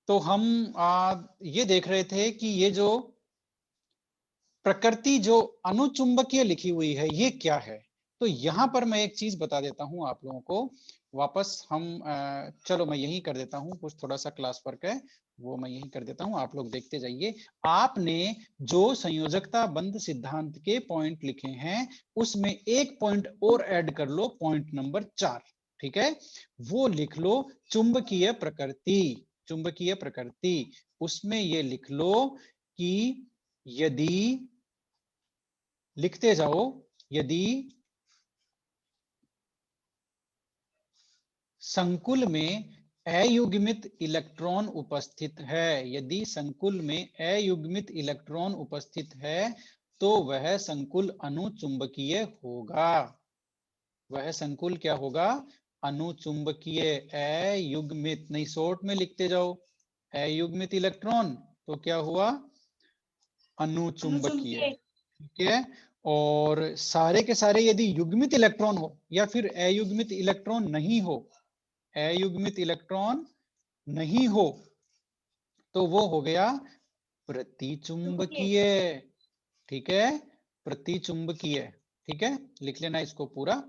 तो हम ये देख रहे थे कि ये जो प्रकृति जो अनुचुंबकीय लिखी हुई है ये क्या है। तो यहां पर मैं एक चीज बता देता हूं आप लोगों को। वापस हम चलो मैं यही कर देता हूं, कुछ थोड़ा सा क्लास वर्क है वो मैं यही कर देता हूं, आप लोग देखते जाइए। आपने जो संयोजकता बंध सिद्धांत के पॉइंट लिखे हैं उसमें एक पॉइंट और ऐड कर लो, पॉइंट नंबर 4, ठीक है। वो लिख लो चुंबकीय प्रकृति। चुंबकीय प्रकृति उसमें ये लिख लो कि यदि, लिखते जाओ, यदि संकुल में अयुग्मित इलेक्ट्रॉन उपस्थित है, यदि संकुल में अयुग्मित इलेक्ट्रॉन उपस्थित है तो वह संकुल अनुचुंबकीय होगा। वह संकुल क्या होगा? अनुचुंबकीय। अयुग्मित नहीं, शॉर्ट में लिखते जाओ, अयुग्मित इलेक्ट्रॉन तो क्या हुआ? अनुचुंबकीय, ठीक है। और सारे के सारे यदि युग्मित इलेक्ट्रॉन हो या फिर अयुग्मित इलेक्ट्रॉन नहीं हो, अयुग्मित इलेक्ट्रॉन नहीं हो तो वो हो गया प्रतिचुंबकीय, ठीक है, प्रतिचुंबकीय, ठीक है। लिख लेना इसको पूरा।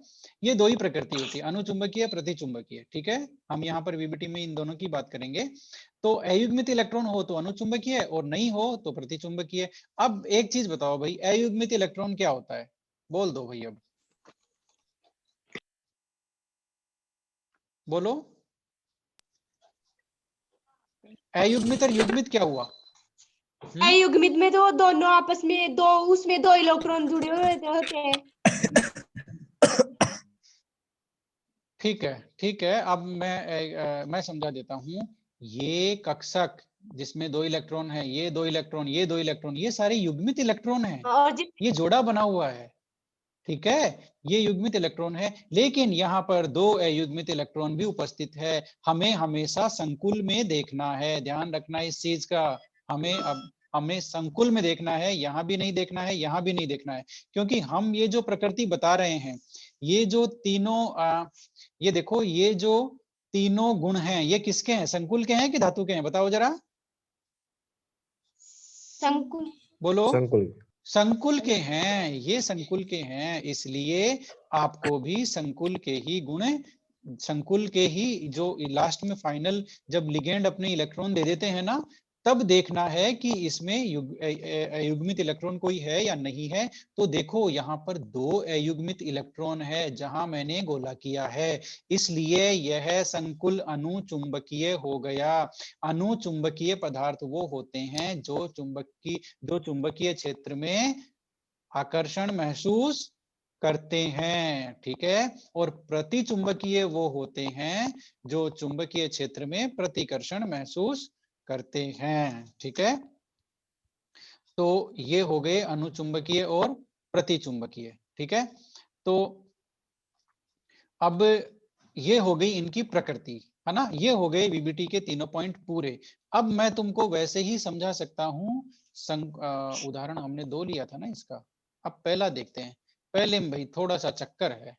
ये दो ही प्रकृति होती है, अनुचुंबकीय, प्रतिचुंबकीय, ठीक है। हम यहाँ पर वीबीटी में इन दोनों की बात करेंगे। तो अयुग्मित इलेक्ट्रॉन हो तो अनुचुंबकीय और नहीं हो तो प्रतिचुंबकीय। अब एक चीज बताओ भाई, अयुग्मित इलेक्ट्रॉन क्या होता है? बोल दो भाई, अब बोलो। अयुग्मित और युग्मित क्या हुआ? अयुग्मित में तो दोनों आपस में दो, उसमें दो इलेक्ट्रॉन जुड़े हुए होते हैं। ठीक है, ठीक है। अब मैं समझा देता हूं। ये कक्षक जिसमें दो इलेक्ट्रॉन है, ये दो इलेक्ट्रॉन, ये दो इलेक्ट्रॉन, ये सारे युग्मित इलेक्ट्रॉन हैं। और ये जोड़ा बना हुआ है, ठीक है। ये युग्मित इलेक्ट्रॉन है, लेकिन यहाँ पर दो अयुग्मित इलेक्ट्रॉन भी उपस्थित है। हमें हमेशा संकुल में देखना है, ध्यान रखना इस चीज का। हमें संकुल में देखना है, यहाँ भी नहीं देखना है, यहाँ भी नहीं देखना है। क्योंकि हम ये जो प्रकृति बता रहे हैं, ये जो तीनों ये देखो, ये जो तीनों गुण हैं ये किसके हैं? संकुल के हैं कि धातु के हैं? बताओ जरा, संकुल, बोलो। संकुल। संकुल के हैं, ये संकुल के हैं, इसलिए आपको भी संकुल के ही गुण, संकुल के ही जो लास्ट में फाइनल जब लिगेंड अपने इलेक्ट्रॉन दे देते हैं ना, तब देखना है कि इसमें अयुग्मित इलेक्ट्रॉन कोई है या नहीं है। तो देखो यहाँ पर दो अयुग्मित इलेक्ट्रॉन है जहां मैंने गोला किया है, इसलिए यह संकुल अनुचुंबकीय हो गया। अनुचुंबकीय पदार्थ वो होते हैं जो चुंबकीय क्षेत्र में आकर्षण महसूस करते हैं, ठीक है। और प्रतिचुंबकीय वो होते हैं जो चुंबकीय क्षेत्र में प्रतिकर्षण महसूस करते हैं, ठीक है। तो ये हो गए अनुचुंबकीय और प्रतिचुंबकीय, ठीक है। तो अब ये हो गई इनकी प्रकृति, है ना। ये हो गए वीबीटी के तीनों पॉइंट पूरे। अब मैं तुमको वैसे ही समझा सकता हूं। उदाहरण हमने दो लिया था ना इसका। अब पहला देखते हैं। पहले में भाई थोड़ा सा चक्कर है।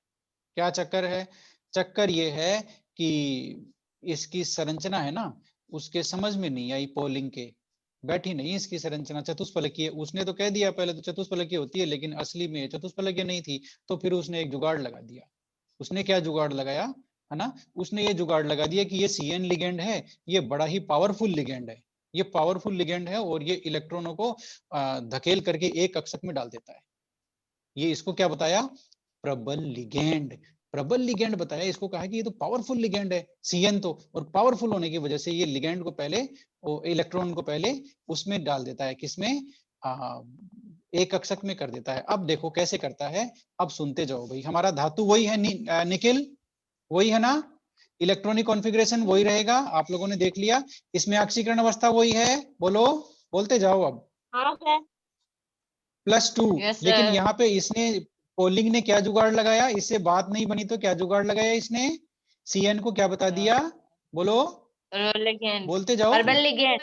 क्या चक्कर है? चक्कर ये है कि इसकी संरचना है ना, उसके समझ में नहीं आई, पोलिंग के बैठी नहीं इसकी संरचना, चतुष्फलकीय। उसने तो कह दिया पहले तो चतुष्फलकीय होती है, लेकिन असली में चतुष्फलकीय नहीं थी। तो फिर उसने एक जुगाड़ लगा दिया। उसने क्या जुगाड़ लगाया, है ना? उसने ये जुगाड़ लगा दिया कि ये CN लिगेंड है, ये बड़ा ही पावरफुल लिगेंड है, ये पावरफुल लिगेंड है और ये इलेक्ट्रॉनों को धकेल करके एक कक्षक में डाल देता है। ये इसको क्या बताया? प्रबल लिगेंड। प्रबल लिगेंड बताया इसको, कहा कि ये तो पावरफुल लिगेंड है CN तो, और पावरफुल होने की वजह से ये लिगेंड को पहले, इलेक्ट्रॉन को पहले उसमें डाल देता है, किसमें? एक कक्षक में कर देता है। अब देखो कैसे करता है, अब सुनते जाओ भाई। हमारा धातु वही है, निकिल वही है ना, इलेक्ट्रॉनिक कॉन्फ़िगरेशन वही रहेगा, आप लोगों ने देख लिया। इसमें ऑक्सीकरण अवस्था वही है, बोलो, बोलते जाओ अब। हाँ सर, +2। लेकिन यहाँ पे इसने, पोलिंग ने क्या जुगाड़ लगाया? इससे बात नहीं बनी तो क्या जुगाड़ लगाया इसने? CN को क्या बता दिया? बोलो, बोलते जाओ। प्रबल लिगेंड,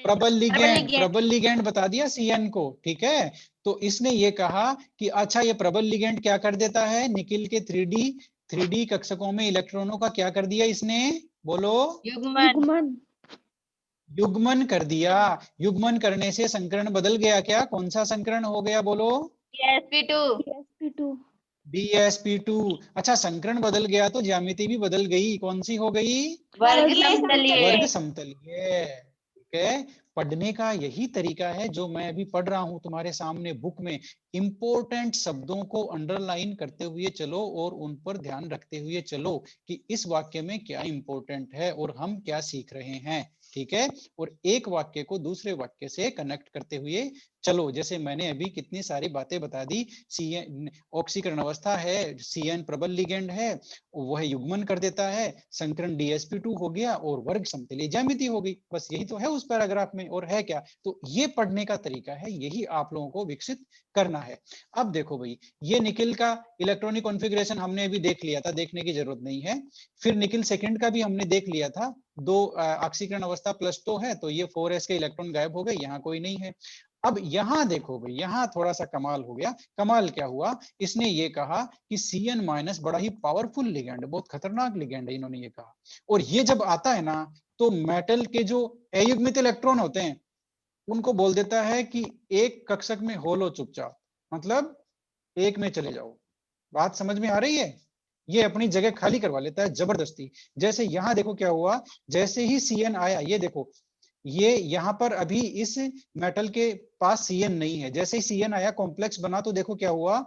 प्रबल लिगेंड, लिगेंड। प्रबल लिगेंड बता दिया CN को, ठीक है। तो इसने ये कहा कि अच्छा ये प्रबल लिगेंड क्या कर देता है, निकिल के 3D 3D कक्षकों में इलेक्ट्रॉनों का क्या कर दिया इसने, बोलो, युग्मन। युग्मन कर दिया। युग्मन करने से संकरण बदल गया क्या, कौन सा संकरण हो गया, बोलो, sp2। DsP2। अच्छा, संकरण बदल गया तो ज्यामिति भी बदल गई, कौन सी हो गई, वर्ग वर्ग समतलीय। समतलीय। ठीक है, पढ़ने का यही तरीका है जो मैं अभी पढ़ रहा हूं तुम्हारे सामने बुक में। इंपॉर्टेंट शब्दों को अंडरलाइन करते हुए चलो और उन पर ध्यान रखते हुए चलो कि इस वाक्य में क्या इंपॉर्टेंट है और हम क्या सीख रहे हैं। ठीक है, और एक वाक्य को दूसरे वाक्य से कनेक्ट करते हुए चलो। जैसे मैंने अभी कितनी सारी बातें बता दी, CN ऑक्सीकरण अवस्था है, CN प्रबल लिगेंड है, वह युग्मन कर देता है, संकरण DsP2 हो गया और वर्ग समतलीय ज्यामिति हो गई। बस यही तो है उस पैराग्राफ में, और है क्या। तो ये पढ़ने का तरीका है, यही आप लोगों को विकसित करना है। अब देखो भाई, ये निकिल का इलेक्ट्रॉनिक कॉन्फ़िगरेशन हमने अभी देख लिया था, देखने की जरूरत नहीं है। फिर निकिल सेकंड का भी हमने देख लिया था। दो ऑक्सीकरण अवस्था प्लस तो है, तो ये 4s के इलेक्ट्रॉन गायब हो गए, यहाँ कोई नहीं है। अब यहां देखो भाई, यहां थोड़ा सा कमाल हो गया। कमाल क्या हुआ, इसने ये कहा कि CN माइनस बड़ा ही पावरफुल लिगेंड, बहुत खतरनाक लिगेंड है, इन्होंने ये कहा। और ये जब आता है ना, तो मेटल के जो अयुग्मित इलेक्ट्रॉन होते हैं उनको बोल देता है कि एक कक्षक में हो लो चुपचाप, मतलब एक में चले जाओ। बात समझ में आ रही है, ये अपनी जगह खाली करवा लेता है जबरदस्ती। जैसे यहां देखो क्या हुआ, जैसे ही CN आया, ये देखो, ये यहां पर अभी इस मेटल के पास CN नहीं है, जैसे ही CN आया कॉम्प्लेक्स बना, तो देखो क्या हुआ,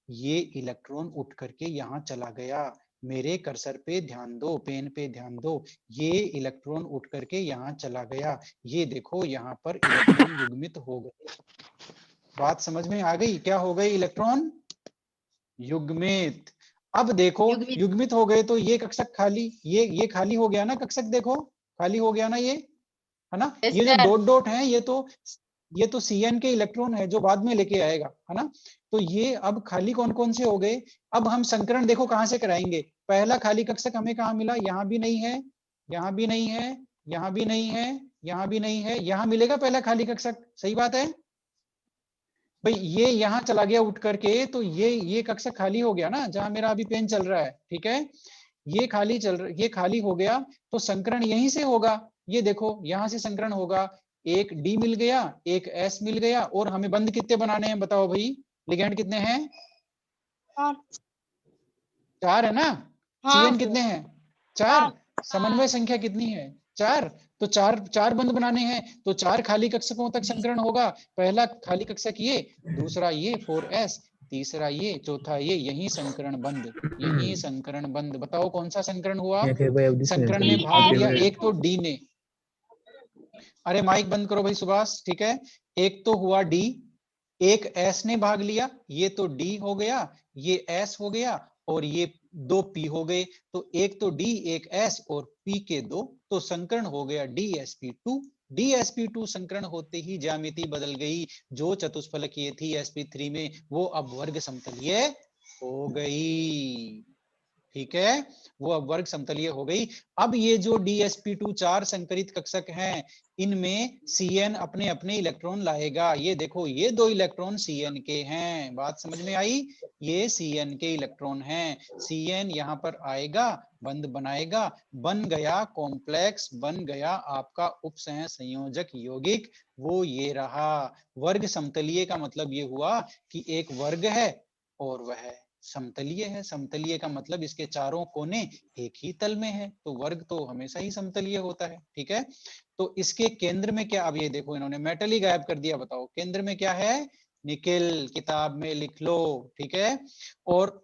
ये इलेक्ट्रॉन उठ करके यहां चला गया। मेरे कर्सर पे ध्यान दो, पेन पे ध्यान दो, ये इलेक्ट्रॉन उठ करके यहां चला गया। ये देखो यहां पर इलेक्ट्रॉन युग्मित हो गए। बात समझ में आ गई, क्या हो गई, इलेक्ट्रॉन युग्मित। अब देखो युग्मित हो गए तो ये कक्षक खाली, ये खाली हो गया ना कक्षक, देखो खाली हो गया ना ये, है ना। ये जो डॉट डॉट है ये तो CN के इलेक्ट्रॉन है जो बाद में लेके आएगा, है ना। तो ये अब खाली कौन कौन से हो गए। अब हम संकरण देखो कहां से कराएंगे। पहला खाली कक्षक हमें कहां मिला, यहां भी नहीं है, यहां भी नहीं है, यहां भी नहीं है, यहां भी नहीं है, यहां मिलेगा पहला खाली कक्षक, सही बात है भाई। ये यहां चला गया उठ करके, तो ये कक्षक खाली हो गया ना, जहां मेरा अभी पेन चल रहा है। ठीक है, ये खाली चल रहा, ये खाली हो गया, तो संकरण यहीं से होगा। ये देखो यहां से संकरण होगा, एक D मिल गया, एक S मिल गया, और हमें बंद कितने बनाने हैं बताओ भाई, लिगेंड कितने हैं, 4 है ना। CN कितने हैं, 4। समन्वय संख्या कितनी है, 4। तो चार बंद बनाने हैं, तो 4 खाली कक्षकों तक संकरण होगा। पहला खाली कक्षक ये, दूसरा ये 4s, तीसरा ये, चौथा ये, यही संकरण बंद, यही संकरण बंद। बताओ कौन सा संकरण हुआ, संकरण में भाग लिया एक तो D ने। अरे माइक बंद करो भाई सुभाष, ठीक है। एक तो हुआ D, एक S ने भाग लिया, ये तो D हो गया, ये S हो गया, और ये 2 P हो गए। तो एक तो D, एक S और P के 2, तो संकरण हो गया DsP2। DsP2 संकरण होते ही ज्यामिति बदल गई, जो चतुष्फलकीय थी sp3 में, वो अब वर्ग समतलीय हो गई। ठीक है, वो अब वर्ग समतलीय हो गई। अब ये जो DsP2 4 संकरित कक्षक हैं, इनमें CN अपने अपने इलेक्ट्रॉन लाएगा। ये देखो ये 2 इलेक्ट्रॉन CN के हैं, बात समझ में आई, ये CN के इलेक्ट्रॉन हैं। CN यहाँ पर आएगा, बंद बनाएगा, बन गया कॉम्प्लेक्स, बन गया आपका उपसह संयोजक यौगिक, वो ये रहा। वर्ग समतलीय का मतलब ये हुआ कि एक वर्ग है और वह समतलीय है। समतलीय का मतलब इसके चारों कोने एक ही तल में है, तो वर्ग तो हमेशा ही समतलीय होता है। ठीक है, तो इसके केंद्र में क्या, अब ये देखो इन्होंने मेटल ही गायब कर दिया, बताओ केंद्र में क्या है, निकिल, किताब में लिख लो। ठीक है, और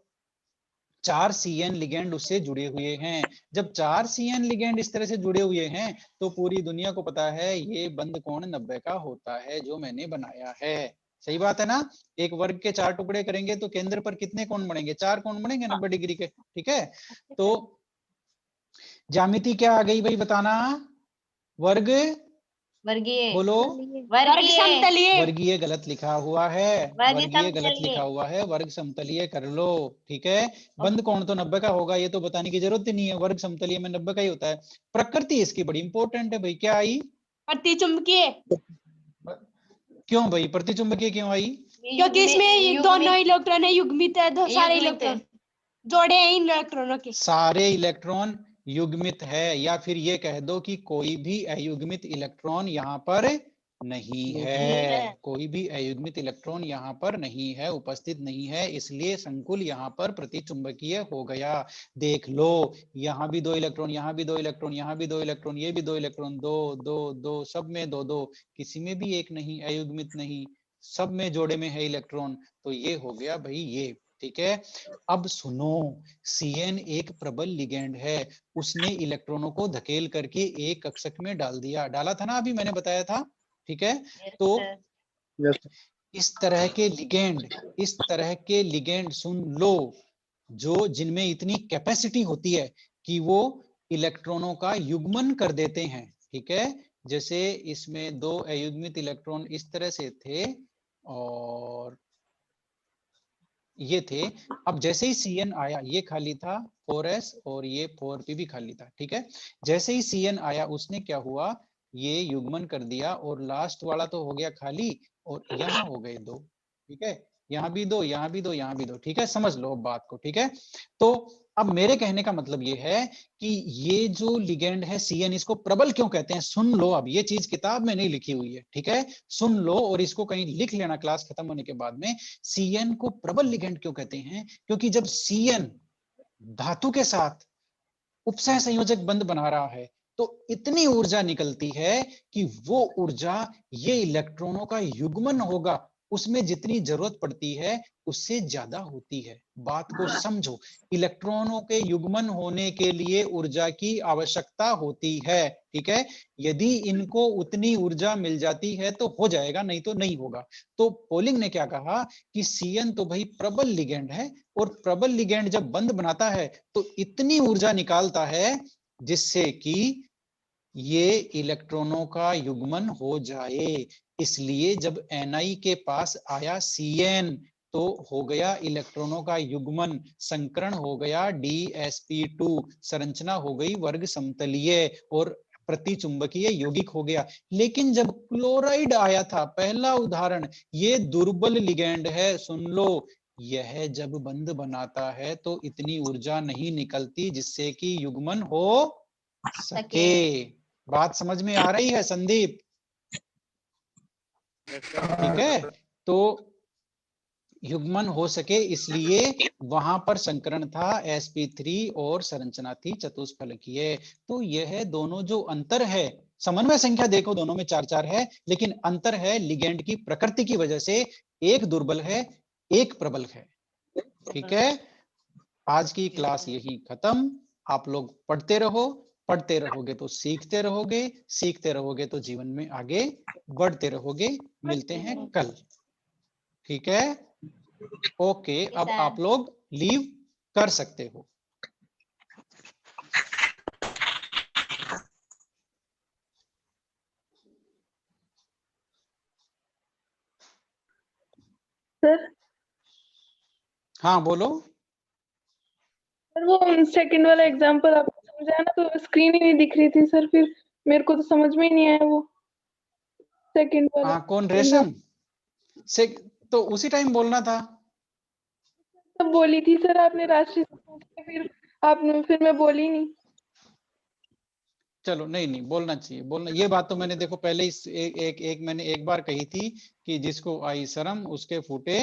4 CN लिगेंड उससे जुड़े हुए हैं। जब 4 CN लिगेंड इस तरह से जुड़े हुए हैं, तो पूरी दुनिया को पता है ये बंद कोण 90 का होता है, जो मैंने बनाया है। सही बात है ना। एक वर्ग के 4 टुकड़े करेंगे तो केंद्र पर कितने कोण बनेंगे, 4 कोण बनेंगे 90 डिग्री के। ठीक है, तो ज्यामिति क्या आ गई भाई बताना, वर्ग, वर्गीय, बोलो, वर्ग समतलीय। वर्गीय गलत लिखा हुआ है, वर्गीय गलत लिखा हुआ है, वर्ग समतलीय कर लो। ठीक है, बंद कोण तो 90 का होगा, ये तो बताने की जरूरत ही नहीं है, वर्ग समतलीय में 90 का ही होता है। प्रकृति इसकी बड़ी इंपॉर्टेंट है भाई, क्या आई, प्रतिचुंबकीय। क्यों भाई प्रतिचुंबकीय क्यों आई, क्योंकि इसमें दोनों इलेक्ट्रॉन है, युग्मित है, सारे इलेक्ट्रॉन जोड़े हैं इन इलेक्ट्रॉनों के। सारे इलेक्ट्रॉन युग्मित है, या फिर ये कह दो कि कोई भी अयुग्मित इलेक्ट्रॉन यहाँ पर नहीं है, कोई भी अयुग्मित इलेक्ट्रॉन यहाँ पर नहीं है, उपस्थित नहीं है, इसलिए संकुल यहाँ पर प्रतिचुंबकीय हो गया। देख लो, यहाँ भी 2 इलेक्ट्रॉन, यहाँ भी 2 इलेक्ट्रॉन, यहाँ भी 2 इलेक्ट्रॉन, ये भी 2 इलेक्ट्रॉन, 2 2 2, सब में 2 2, किसी में भी एक नहीं, अयुग्मित नहीं, सब में जोड़े में है इलेक्ट्रॉन। तो ये हो गया भाई ये, ठीक है। अब सुनो, Cn एक प्रबल लिगेंड है, उसने इलेक्ट्रॉनों को धकेल करके एक कक्षक में डाल दिया, डाला था ना, अभी मैंने बताया था, ठीक है। तो इस तरह के लिगेंड सुन लो, जो जिनमें इतनी कैपेसिटी होती है कि वो इलेक्ट्रॉनों का युग्मन कर देते हैं, ठीक है। जैसे इसमें 2 अयुग्मित इलेक्ट्रॉन इस तरह से थे और ये थे। अब जैसे ही Cn आया, ये खाली था 4s और ये 4p भी खाली था, ठीक है। जैसे ही Cn आया, उसने क्या हुआ, ये युग्मन कर दिया और लास्ट वाला तो हो गया खाली, और यहाँ हो गए 2, ठीक है। यहाँ भी 2, यहाँ भी 2, यहाँ भी 2, ठीक है। समझ लो बात को, ठीक है। तो अब मेरे कहने का मतलब ये है कि ये जो लिगेंड है Cn, इसको प्रबल क्यों कहते हैं, सुन लो। अब ये चीज किताब में नहीं लिखी हुई है, ठीक है, सुन लो और इसको कहीं लिख लेना क्लास खत्म होने के बाद में। Cn को प्रबल लिगेंड क्यों कहते हैं, क्योंकि जब Cn धातु के साथ उपसह संयोजक बंध बना रहा है, तो इतनी ऊर्जा निकलती है कि वो ऊर्जा ये इलेक्ट्रॉनों का युग्मन होगा, उसमें जितनी जरूरत पड़ती है उससे ज्यादा होती है। बात को समझो, इलेक्ट्रॉनों के युग्मन होने के लिए ऊर्जा की आवश्यकता होती है, ठीक है। यदि इनको उतनी ऊर्जा मिल जाती है तो हो जाएगा, नहीं तो नहीं होगा। तो पोलिंग ने क्या कहा कि Cn तो भाई प्रबल लिगेंड है, और प्रबल लिगेंड जब बंध बनाता है तो इतनी ऊर्जा निकालता है जिससे कि ये इलेक्ट्रॉनों का युग्मन हो जाए। इसलिए जब Ni के पास आया Cn, तो हो गया इलेक्ट्रॉनों का युग्मन, संकरण हो गया DsP2, संरचना हो गई वर्ग समतलीय और प्रतिचुंबकीय यौगिक हो गया। लेकिन जब क्लोराइड आया था, पहला उदाहरण, ये दुर्बल लिगेंड है, सुन लो, यह जब बंध बनाता है तो इतनी ऊर्जा नहीं निकलती जिससे कि युग्मन हो सके। बात समझ में आ रही है संदीप? ठीक है, तो युग्मन हो सके इसलिए वहां पर संकरण था sp3 और संरचना थी चतुष्फलकीय। तो यह दोनों जो अंतर है, समन्वय संख्या देखो दोनों में 4-4 है, लेकिन अंतर है लिगेंड की प्रकृति की वजह से, एक दुर्बल है एक प्रबल है, ठीक है। आज की क्लास यही खत्म। आप लोग पढ़ते रहो, पढ़ते रहोगे तो सीखते रहोगे, सीखते रहोगे तो जीवन में आगे बढ़ते रहोगे। मिलते हैं कल, ठीक है। ओके, अब आप लोग लीव कर सकते हो। सर हाँ बोलो। सर वो सेकंड वाला एग्जांपल आपको समझाया ना, तो स्क्रीन ही नहीं दिख रही थी सर, फिर मेरे को तो समझ में ही नहीं आया वो सेकंड वाला। हाँ, कौन, रेशम से? तो उसी टाइम बोलना था। तब बोली थी सर आपने राष्ट्रीय, फिर आपने, फिर मैं बोली नहीं। चलो, नहीं नहीं बोलना चाहिए, बोलना। ये बात तो मैंने देखो पहले इस एक मैंने एक बार कही थी कि जिसको आई शर्म उसके फूटे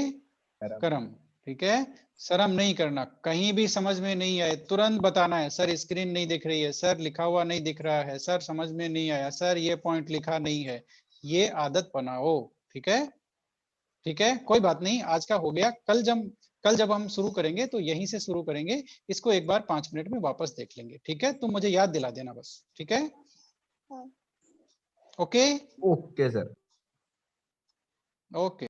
करम, ठीक है। शर्म नहीं करना, कहीं भी समझ में नहीं आए तुरंत बताना है, सर स्क्रीन नहीं दिख रही है, सर लिखा हुआ नहीं दिख रहा है, सर समझ में नहीं आया, सर ये पॉइंट लिखा नहीं है। ये आदत बनाओ, ठीक है, ठीक है। कोई बात नहीं, आज का हो गया। कल जब हम शुरू करेंगे तो यहीं से शुरू करेंगे, इसको एक बार 5 मिनट में वापस देख लेंगे, ठीक है। तुम मुझे याद दिला देना बस, ठीक है। Okay okay sir. ओके।